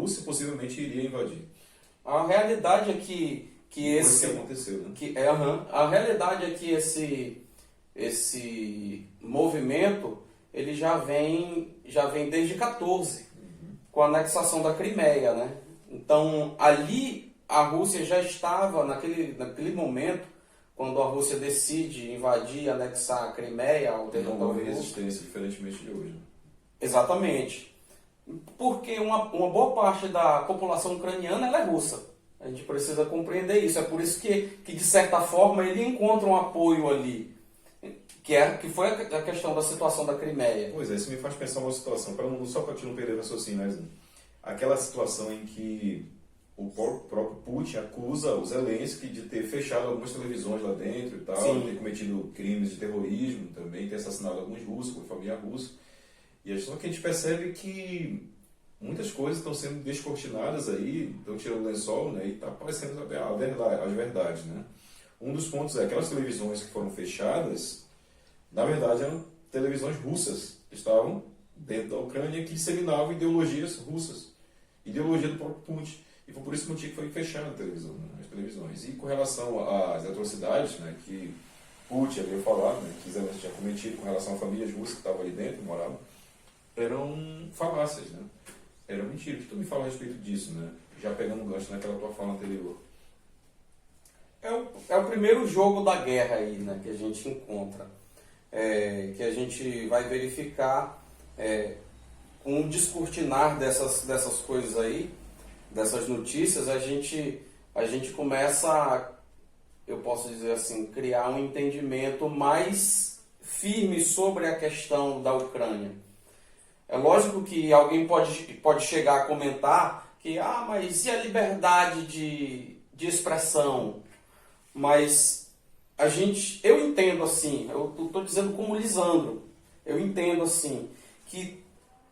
Rússia possivelmente iria invadir. A realidade é que Foi o que aconteceu, né? a realidade é que esse movimento ele já vem desde 14, com a anexação da Crimeia, né? Então ali a Rússia já estava naquele momento, quando a Rússia decide invadir e anexar a Crimeia ao Não território houve russo. resistência, diferentemente de hoje. Né? Exatamente. Porque uma boa parte da população ucraniana ela é russa. A gente precisa compreender isso. É por isso que de certa forma, ele encontra um apoio ali. Que foi a questão da situação da Crimeia. Pois é, isso me faz pensar uma situação, só para te não perder o raciocínio, né? Aquela situação em que o próprio Putin acusa o Zelensky de ter fechado algumas televisões lá dentro e tal, Sim. de ter cometido crimes de terrorismo também, ter assassinado alguns russos, com família russa. E só que a gente percebe que muitas coisas estão sendo descortinadas aí, estão tirando o lençol, né, e está aparecendo as verdades, né? Um dos pontos é aquelas televisões que foram fechadas, na verdade eram televisões russas, que estavam dentro da Ucrânia, que disseminavam ideologias russas, ideologia do próprio Putin. E foi por esse motivo que foi fechada a televisão, né, as televisões. E com relação às atrocidades, né, que Putin havia falado, né, que Zelensky tinha cometido com relação a famílias russas que estavam ali dentro, moravam, eram falácias, né? Era mentira. O que tu me fala a respeito disso, né? Já pegando um gancho naquela tua fala anterior. É o primeiro jogo da guerra aí, né, que a gente encontra. Que a gente vai verificar com o descortinar dessas coisas aí, dessas notícias, a gente começa a, eu posso dizer assim, criar um entendimento mais firme sobre a questão da Ucrânia. É lógico que alguém pode chegar a comentar que, mas e a liberdade de expressão? Mas eu entendo assim, eu estou dizendo como Lisandro, eu entendo assim, que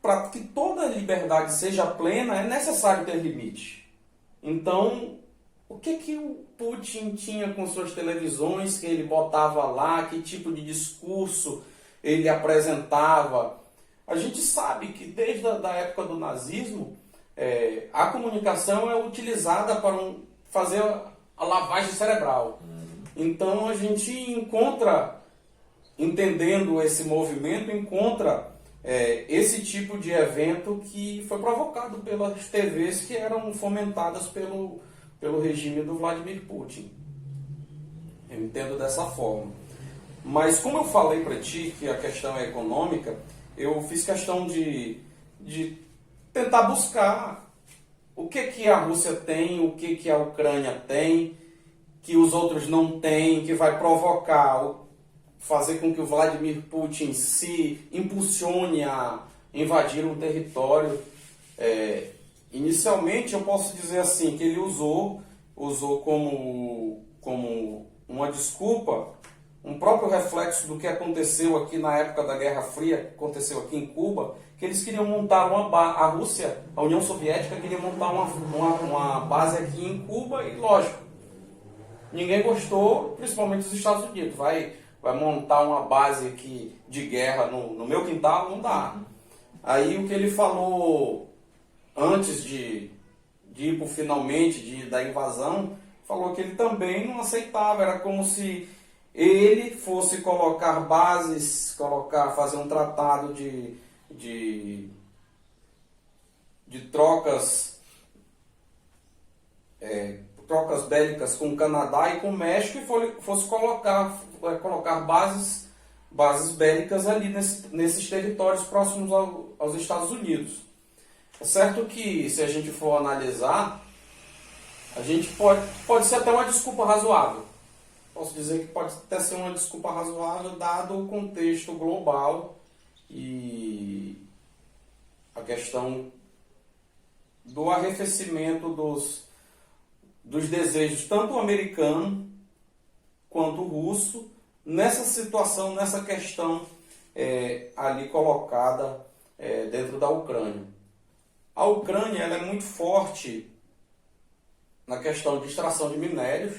para que toda liberdade seja plena é necessário ter limite. Então, o que o Putin tinha com suas televisões que ele botava lá, que tipo de discurso ele apresentava? A gente sabe que desde a época do nazismo, a comunicação é utilizada para fazer a lavagem cerebral. Então a gente encontra, entendendo esse movimento, encontra esse tipo de evento que foi provocado pelas TVs que eram fomentadas pelo regime do Vladimir Putin. Eu entendo dessa forma. Mas como eu falei para ti que a questão é econômica, eu fiz questão de tentar buscar o que a Rússia tem, o que a Ucrânia tem, que os outros não têm, que vai provocar, fazer com que o Vladimir Putin se impulsione a invadir um território. Inicialmente eu posso dizer assim, que ele usou como uma desculpa um próprio reflexo do que aconteceu aqui na época da Guerra Fria, que aconteceu aqui em Cuba, que eles queriam montar a Rússia, a União Soviética queria montar uma base aqui em Cuba e, lógico, ninguém gostou, principalmente os Estados Unidos. Vai montar uma base aqui de guerra no meu quintal? Não dá. Aí o que ele falou antes de ir pro finalmente da invasão, falou que ele também não aceitava, era como se ele fosse colocar bases, fazer um tratado de trocas bélicas com o Canadá e com o México e fosse colocar bases bélicas ali nesses territórios próximos aos Estados Unidos. É certo que, se a gente for analisar, a gente pode ser até uma desculpa razoável. Posso dizer que pode até ser uma desculpa razoável, dado o contexto global e a questão do arrefecimento dos desejos, tanto americano quanto russo, nessa situação, nessa questão ali colocada dentro da Ucrânia. A Ucrânia ela é muito forte na questão de extração de minérios.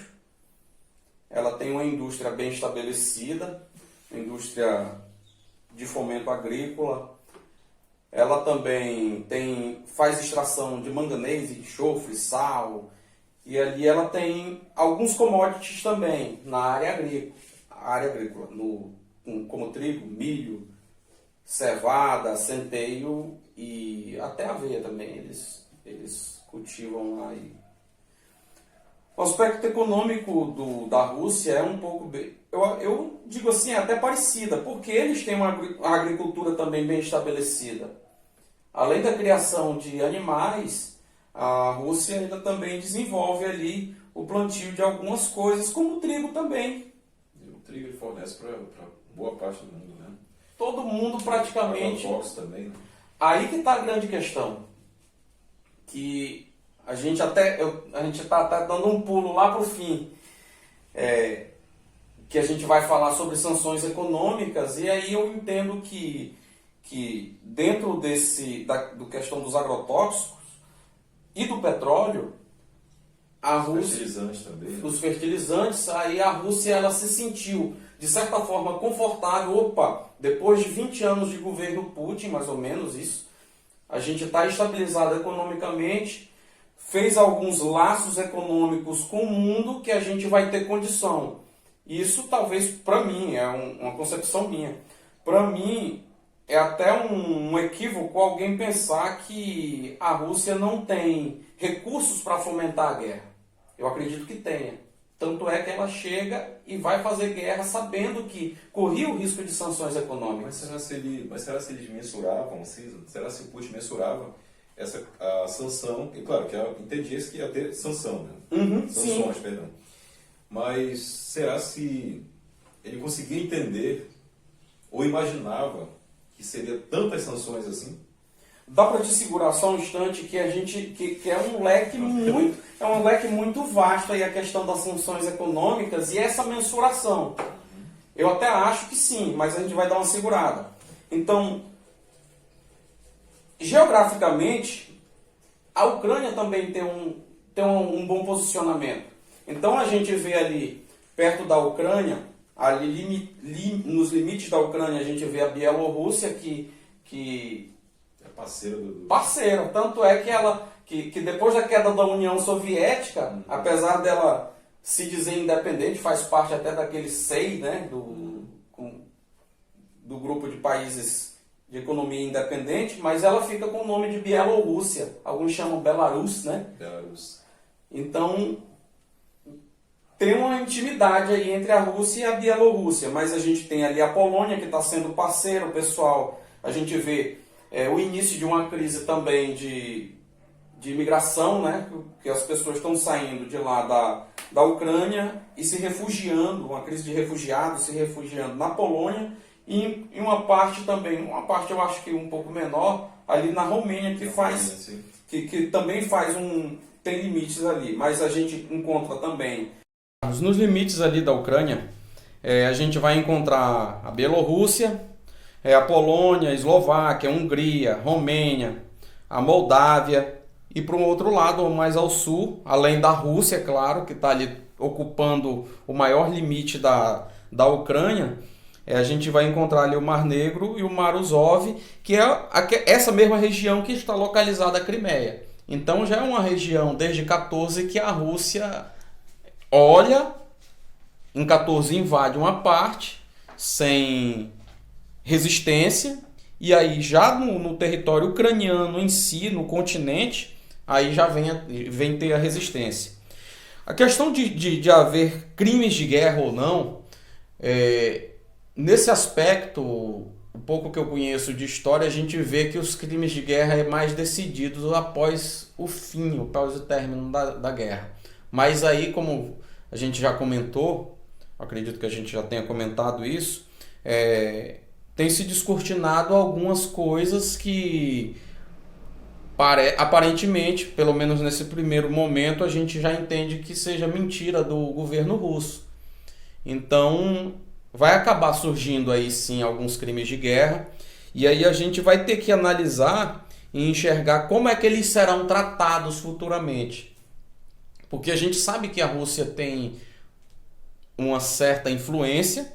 Ela tem uma indústria bem estabelecida, indústria de fomento agrícola. ela também faz extração de manganês, enxofre, sal, e ali ela tem alguns commodities também na área agrícola, como trigo, milho, cevada, centeio e até aveia também, eles cultivam lá. O aspecto econômico da Rússia é um pouco, eu digo assim, até parecida, porque eles têm uma agricultura também bem estabelecida. Além da criação de animais, a Rússia ainda também desenvolve ali o plantio de algumas coisas, como o trigo também. E o trigo ele fornece para boa parte do mundo, né? Todo mundo praticamente. Também, né? Aí que está a grande questão. Que a gente está dando um pulo lá para o fim. Que a gente vai falar sobre sanções econômicas, e aí eu entendo que dentro do questão dos agrotóxicos e do petróleo, a Rússia, fertilizantes também, né? os fertilizantes, aí a Rússia ela se sentiu, de certa forma, confortável. Opa, depois de 20 anos de governo Putin, mais ou menos isso, a gente está estabilizado economicamente, fez alguns laços econômicos com o mundo que a gente vai ter condição. Isso talvez, para mim, é uma concepção minha. Para mim, é até um equívoco alguém pensar que a Rússia não tem recursos para fomentar a guerra. Eu acredito que tenha. Tanto é que ela chega e vai fazer guerra sabendo que corria o risco de sanções econômicas. Mas será se eles mensuravam, será se o Putin mensurava a sanção? E claro, que entendia-se que ia ter sanção, né? Sanções, sim. perdão. Mas será se ele conseguia entender ou imaginava que seria tantas sanções assim? Dá para te segurar só um instante que é um leque muito vasto aí a questão das sanções econômicas e essa mensuração. Eu até acho que sim, mas a gente vai dar uma segurada. Então, geograficamente, a Ucrânia também tem um bom posicionamento. Então a gente vê ali perto da Ucrânia, ali nos limites da Ucrânia, a gente vê a Bielorrússia que é parceira parceira. Tanto é que depois da queda da União Soviética, apesar dela se dizer independente, faz parte até daquele SEI, né, do grupo de países de economia independente, mas ela fica com o nome de Bielorrússia. Alguns chamam Belarus, né? Belarus. Então, tem uma intimidade aí entre a Rússia e a Bielorrússia, mas a gente tem ali a Polônia que está sendo parceiro, pessoal. A gente vê o início de uma crise também de imigração, né? Que as pessoas estão saindo de lá da Ucrânia e se refugiando, uma crise de refugiados, se refugiando na Polônia e em uma parte também, uma parte eu acho que um pouco menor, ali na Romênia, que também tem limites ali, mas a gente encontra também. Nos limites ali da Ucrânia, a gente vai encontrar a Bielorrússia, a Polônia, a Eslováquia, a Hungria, a Romênia, a Moldávia, e para um outro lado, mais ao sul, além da Rússia, claro, que está ali ocupando o maior limite da Ucrânia, a gente vai encontrar ali o Mar Negro e o Mar Azov, que é essa mesma região que está localizada a Crimeia. Então já é uma região desde 14 que a Rússia olha, em 14 invade uma parte sem resistência, e aí já no território ucraniano em si, no continente, aí já vem ter a resistência. A questão de haver crimes de guerra ou não, nesse aspecto, um pouco que eu conheço de história, a gente vê que os crimes de guerra é mais decididos após o fim, após o término da guerra. Mas aí, como a gente já comentou, acredito que a gente já tenha comentado isso, tem se descortinado algumas coisas que aparentemente, pelo menos nesse primeiro momento, a gente já entende que seja mentira do governo russo. Então, vai acabar surgindo aí sim alguns crimes de guerra, e aí a gente vai ter que analisar e enxergar como é que eles serão tratados futuramente. Porque a gente sabe que a Rússia tem uma certa influência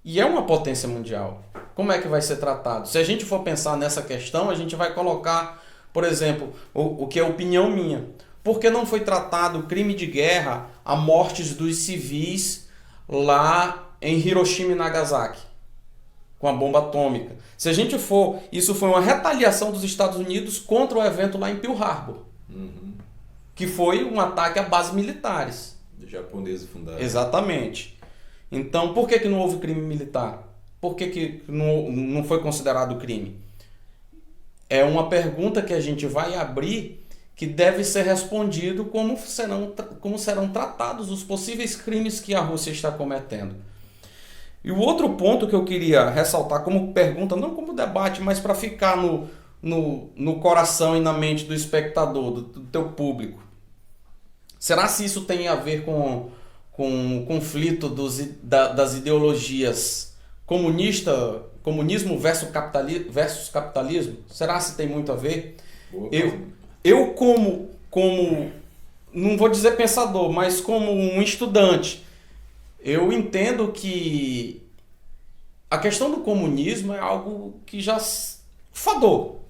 e é uma potência mundial. Como é que vai ser tratado? Se a gente for pensar nessa questão, a gente vai colocar, por exemplo, o que é opinião minha. Por que não foi tratado o crime de guerra, a mortes dos civis lá em Hiroshima e Nagasaki, com a bomba atômica? Se a gente for, isso foi uma retaliação dos Estados Unidos contra o evento lá em Pearl Harbor, que foi um ataque a bases militares. Os japoneses fundaram. Exatamente. Então, por que não houve crime militar? Por que não foi considerado crime? É uma pergunta que a gente vai abrir, que deve ser respondido como serão tratados os possíveis crimes que a Rússia está cometendo. E o outro ponto que eu queria ressaltar como pergunta, não como debate, mas para ficar no coração e na mente do espectador, do teu público. Será se isso tem a ver com o conflito das ideologias comunismo versus capitalismo? Será se tem muito a ver? Eu como, não vou dizer pensador, mas como um estudante, eu entendo que a questão do comunismo é algo que já fadou.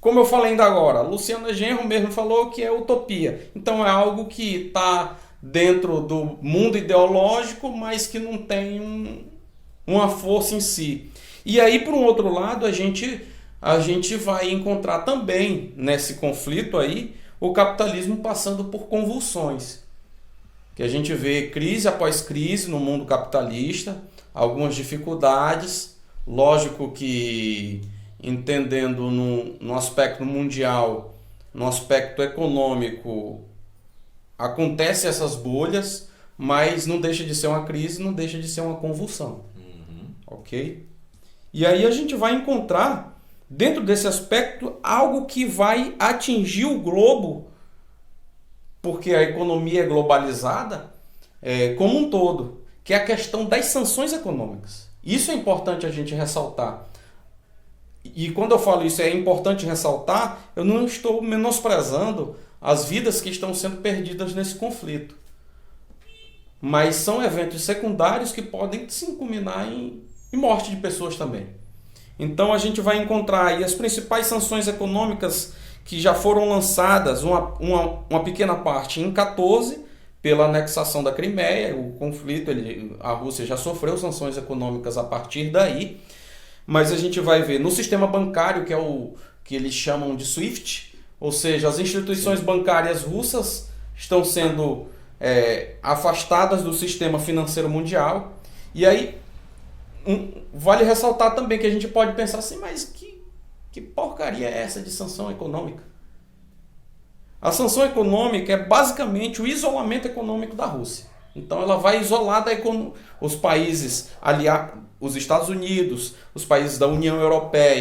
Como eu falei ainda agora, Luciana Genro mesmo falou que é utopia. Então é algo que está dentro do mundo ideológico, mas que não tem uma força em si. E aí, por um outro lado, a gente vai encontrar também nesse conflito aí o capitalismo passando por convulsões. Que a gente vê crise após crise no mundo capitalista, algumas dificuldades, lógico que entendendo no aspecto mundial, no aspecto econômico, acontecem essas bolhas, mas não deixa de ser uma crise, não deixa de ser uma convulsão. Ok? E aí a gente vai encontrar, dentro desse aspecto, algo que vai atingir o globo, porque a economia é globalizada como um todo, que é a questão das sanções econômicas. Isso é importante a gente ressaltar. E quando eu falo isso, é importante ressaltar, eu não estou menosprezando as vidas que estão sendo perdidas nesse conflito. Mas são eventos secundários que podem se culminar em morte de pessoas também. Então a gente vai encontrar aí as principais sanções econômicas que já foram lançadas, uma pequena parte em 14, pela anexação da Crimeia, o conflito, a Rússia já sofreu sanções econômicas a partir daí. Mas a gente vai ver no sistema bancário, que é o que eles chamam de SWIFT, ou seja, as instituições bancárias russas estão sendo afastadas do sistema financeiro mundial. E aí, vale ressaltar também que a gente pode pensar assim, mas que porcaria é essa de sanção econômica? A sanção econômica é basicamente o isolamento econômico da Rússia. Então ela vai isolar os países aliados, os Estados Unidos, os países da União Europeia,